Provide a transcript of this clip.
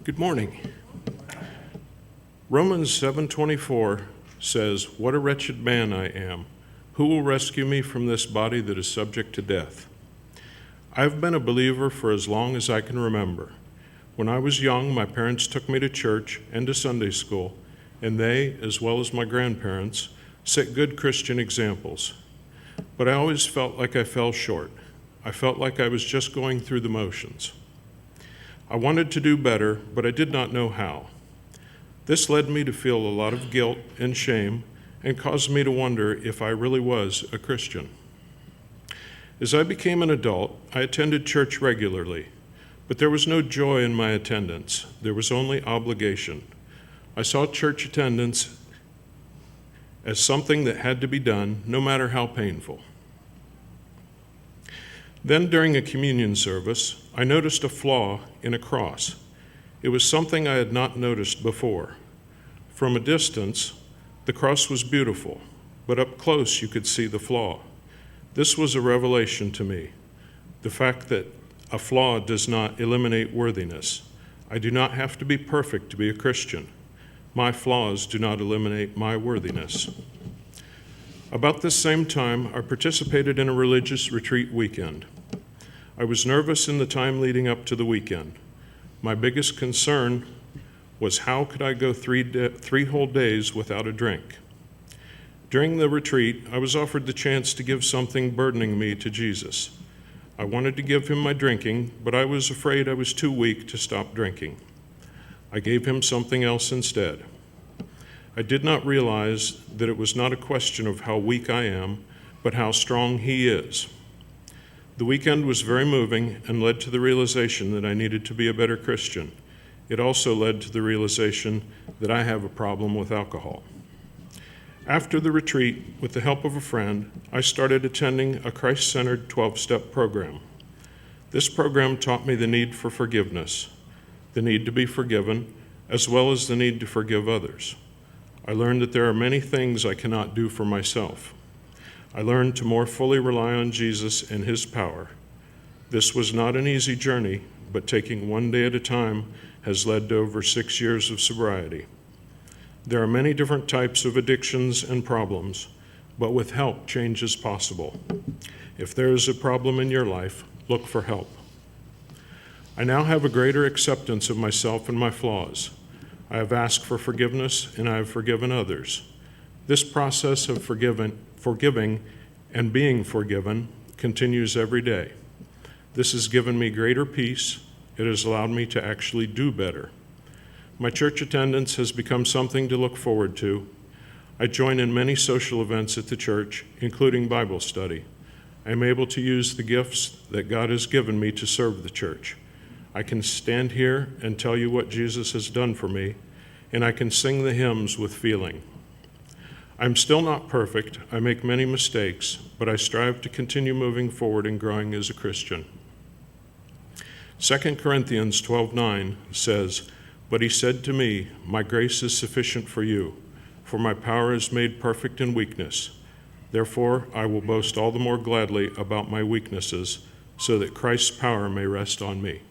Good morning. Romans 7:24 says, "What a wretched man I am. Who will rescue me from this body that is subject to death?" I've been a believer for as long as I can remember. When I was young, my parents took me to church and to Sunday school, and they, as well as my grandparents, set good Christian examples. But I always felt like I fell short. I felt like I was just going through the motions. I wanted to do better, but I did not know how. This led me to feel a lot of guilt and shame and caused me to wonder if I really was a Christian. As I became an adult, I attended church regularly, but there was no joy in my attendance. There was only obligation. I saw church attendance as something that had to be done, no matter how painful. Then, during a communion service, I noticed a flaw in a cross. It was something I had not noticed before. From a distance, the cross was beautiful, but up close you could see the flaw. This was a revelation to me, the fact that a flaw does not eliminate worthiness. I do not have to be perfect to be a Christian. My flaws do not eliminate my worthiness. About this same time, I participated in a religious retreat weekend. I was nervous in the time leading up to the weekend. My biggest concern was how could I go three whole days without a drink? During the retreat, I was offered the chance to give something burdening me to Jesus. I wanted to give him my drinking, but I was afraid I was too weak to stop drinking. I gave him something else instead. I did not realize that it was not a question of how weak I am, but how strong he is. The weekend was very moving and led to the realization that I needed to be a better Christian. It also led to the realization that I have a problem with alcohol. After the retreat, with the help of a friend, I started attending a Christ-centered 12-step program. This program taught me the need for forgiveness, the need to be forgiven, as well as the need to forgive others. I learned that there are many things I cannot do for myself. I learned to more fully rely on Jesus and his power. This was not an easy journey, but taking one day at a time has led to over 6 years of sobriety. There are many different types of addictions and problems, but with help, change is possible. If there is a problem in your life, look for help. I now have a greater acceptance of myself and my flaws. I have asked for forgiveness, and I have forgiven others. This process of forgiving and being forgiven continues every day. This has given me greater peace. It has allowed me to actually do better. My church attendance has become something to look forward to. I join in many social events at the church, including Bible study. I am able to use the gifts that God has given me to serve the church. I can stand here and tell you what Jesus has done for me, and I can sing the hymns with feeling. I'm still not perfect. I make many mistakes, but I strive to continue moving forward and growing as a Christian. 2 Corinthians 12:9 says, "But he said to me, 'My grace is sufficient for you, for my power is made perfect in weakness. Therefore, I will boast all the more gladly about my weaknesses, so that Christ's power may rest on me.'"